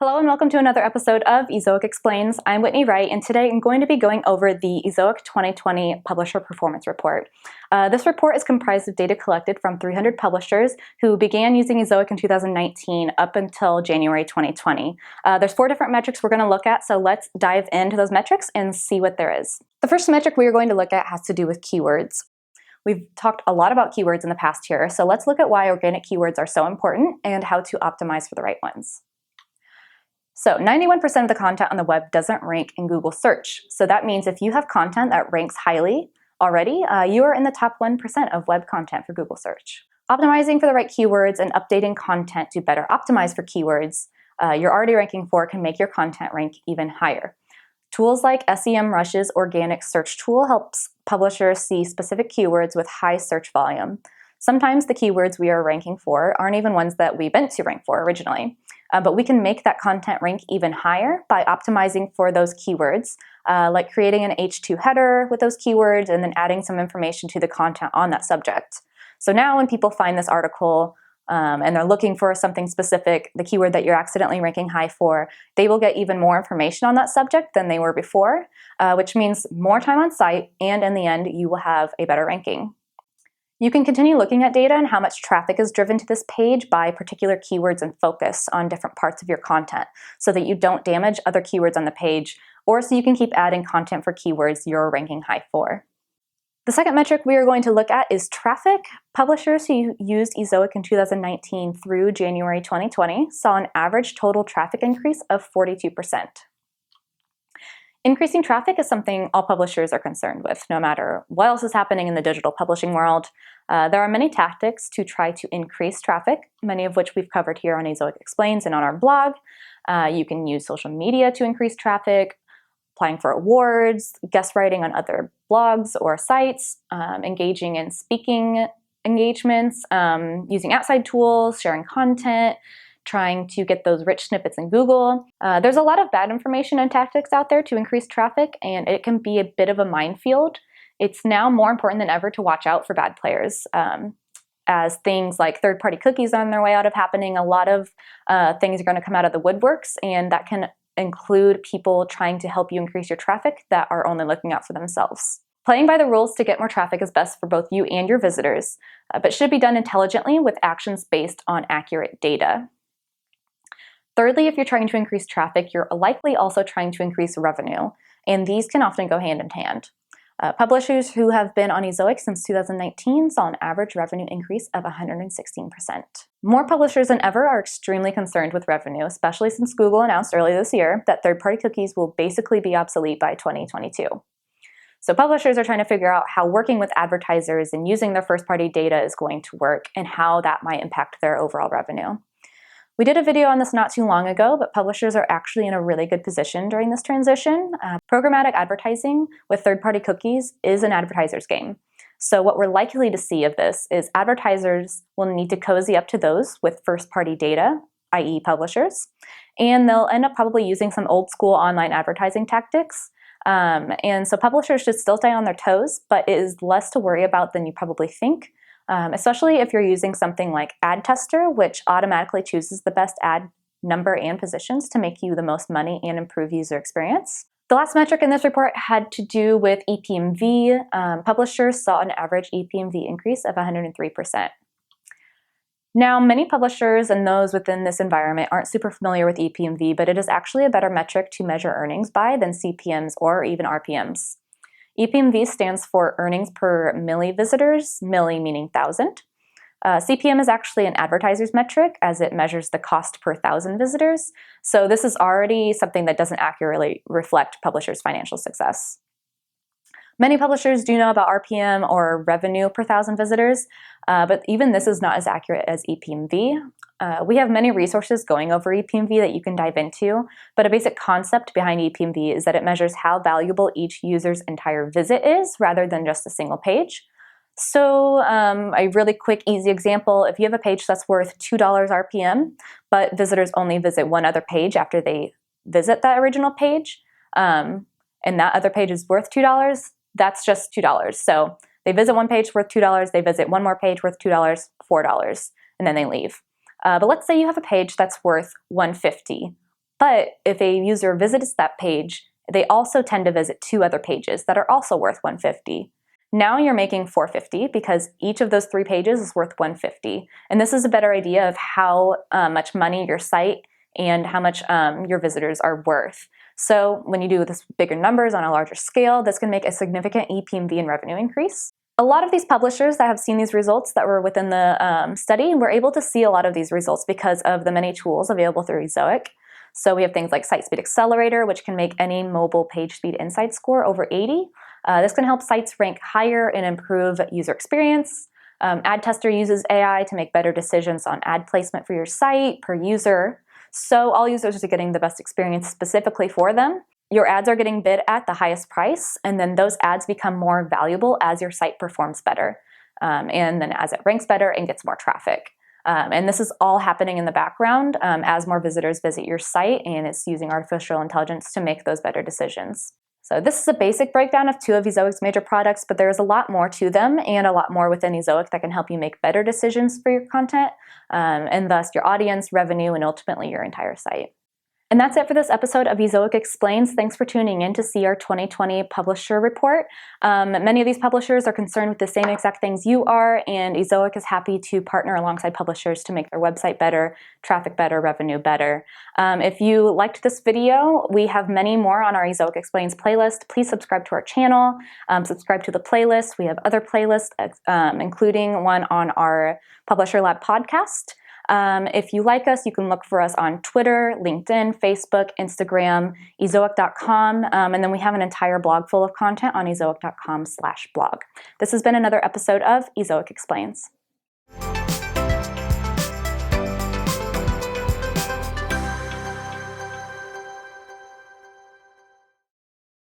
Hello and welcome to another episode of Ezoic Explains. I'm Whitney Wright, and today I'm going to be going over the Ezoic 2020 Publisher Performance Report. This report is comprised of data collected from 300 publishers who began using Ezoic in 2019 up until January 2020. There's 4 different metrics we're going to look at, so let's dive into those metrics and see what there is. The first metric we are going to look at has to do with keywords. We've talked a lot about keywords in the past year, so let's look at why organic keywords are so important and how to optimize for the right ones. So 91% of the content on the web doesn't rank in Google search. So that means if you have content that ranks highly already, you are in the top 1% of web content for Google search. Optimizing for the right keywords and updating content to better optimize for keywords you're already ranking for can make your content rank even higher. Tools like SEMrush's organic search tool helps publishers see specific keywords with high search volume. Sometimes the keywords we are ranking for aren't even ones that we meant to rank for originally. But we can make that content rank even higher by optimizing for those keywords, like creating an H2 header with those keywords and then adding some information to the content on that subject. So now when people find this article and they're looking for something specific, the keyword that you're accidentally ranking high for, they will get even more information on that subject than they were before, which means more time on site, and in the end, you will have a better ranking. You can continue looking at data and how much traffic is driven to this page by particular keywords and focus on different parts of your content so that you don't damage other keywords on the page, or so you can keep adding content for keywords you're ranking high for. The second metric we are going to look at is traffic. Publishers who used Ezoic in 2019 through January 2020 saw an average total traffic increase of 42%. Increasing traffic is something all publishers are concerned with, no matter what else is happening in the digital publishing world. There are many tactics to try to increase traffic, many of which we've covered here on Ezoic Explains and on our blog. You can use social media to increase traffic, applying for awards, guest writing on other blogs or sites, engaging in speaking engagements, using outside tools, sharing content, trying to get those rich snippets in Google. There's a lot of bad information and tactics out there to increase traffic, and it can be a bit of a minefield. It's now more important than ever to watch out for bad players. As things like third-party cookies on their way out of happening, a lot of things are going to come out of the woodworks, and that can include people trying to help you increase your traffic that are only looking out for themselves. Playing by the rules to get more traffic is best for both you and your visitors, but should be done intelligently with actions based on accurate data. Thirdly, if you're trying to increase traffic, you're likely also trying to increase revenue, and these can often go hand in hand. Publishers who have been on Ezoic since 2019 saw an average revenue increase of 116%. More publishers than ever are extremely concerned with revenue, especially since Google announced earlier this year that third-party cookies will basically be obsolete by 2022. So publishers are trying to figure out how working with advertisers and using their first-party data is going to work and how that might impact their overall revenue. We did a video on this not too long ago, but publishers are actually in a really good position during this transition. Programmatic advertising with third-party cookies is an advertiser's game. So what we're likely to see of this is advertisers will need to cozy up to those with first-party data, i.e. publishers, and they'll end up probably using some old-school online advertising tactics. And so publishers should still stay on their toes, but it is less to worry about than you probably think. Especially if you're using something like Ad Tester, which automatically chooses the best ad number and positions to make you the most money and improve user experience. The last metric in this report had to do with EPMV. Publishers saw an average EPMV increase of 103%. Now, many publishers and those within this environment aren't super familiar with EPMV, but it is actually a better metric to measure earnings by than CPMs or even RPMs. EPMV stands for earnings per milli visitors, milli meaning 1,000. CPM is actually an advertiser's metric as it measures the cost per 1,000 visitors. So this is already something that doesn't accurately reflect publishers' financial success. Many publishers do know about RPM or revenue per 1,000 visitors, but even this is not as accurate as EPMV. We have many resources going over EPMV that you can dive into, but a basic concept behind EPMV is that it measures how valuable each user's entire visit is rather than just a single page. So a really quick, easy example, if you have a page that's worth $2 RPM, but visitors only visit one other page after they visit that original page, and that other page is worth $2, that's just $2. So they visit one page worth $2, they visit one more page worth $2, $4, and then they leave. But let's say you have a page that's worth $150. But if a user visits that page, they also tend to visit 2 other pages that are also worth $150. Now you're making $450 because each of those 3 pages is worth $150. And this is a better idea of how much money your site and how much your visitors are worth. So when you do this bigger numbers on a larger scale, this can make a significant EPMV and revenue increase. A lot of these publishers that have seen these results that were within the study were able to see a lot of these results because of the many tools available through Ezoic. So we have things like Site Speed Accelerator, which can make any mobile page speed insight score over 80. This can help sites rank higher and improve user experience. Ad Tester uses AI to make better decisions on ad placement for your site per user. So all users are getting the best experience specifically for them. Your ads are getting bid at the highest price, and then those ads become more valuable as your site performs better. And then as it ranks better and gets more traffic. And this is all happening in the background as more visitors visit your site, and it's using artificial intelligence to make those better decisions. So this is a basic breakdown of 2 of Ezoic's major products, but there's a lot more to them and a lot more within Ezoic that can help you make better decisions for your content and thus your audience, revenue, and ultimately your entire site. And that's it for this episode of Ezoic Explains. Thanks for tuning in to see our 2020 publisher report. Many of these publishers are concerned with the same exact things you are, and Ezoic is happy to partner alongside publishers to make their website better, traffic better, revenue better. If you liked this video, we have many more on our Ezoic Explains playlist. Please subscribe to our channel, subscribe to the playlist. We have other playlists, including one on our Publisher Lab podcast. If you like us, you can look for us on Twitter, LinkedIn, Facebook, Instagram, ezoic.com, and then we have an entire blog full of content on ezoic.com/blog. This has been another episode of Ezoic Explains.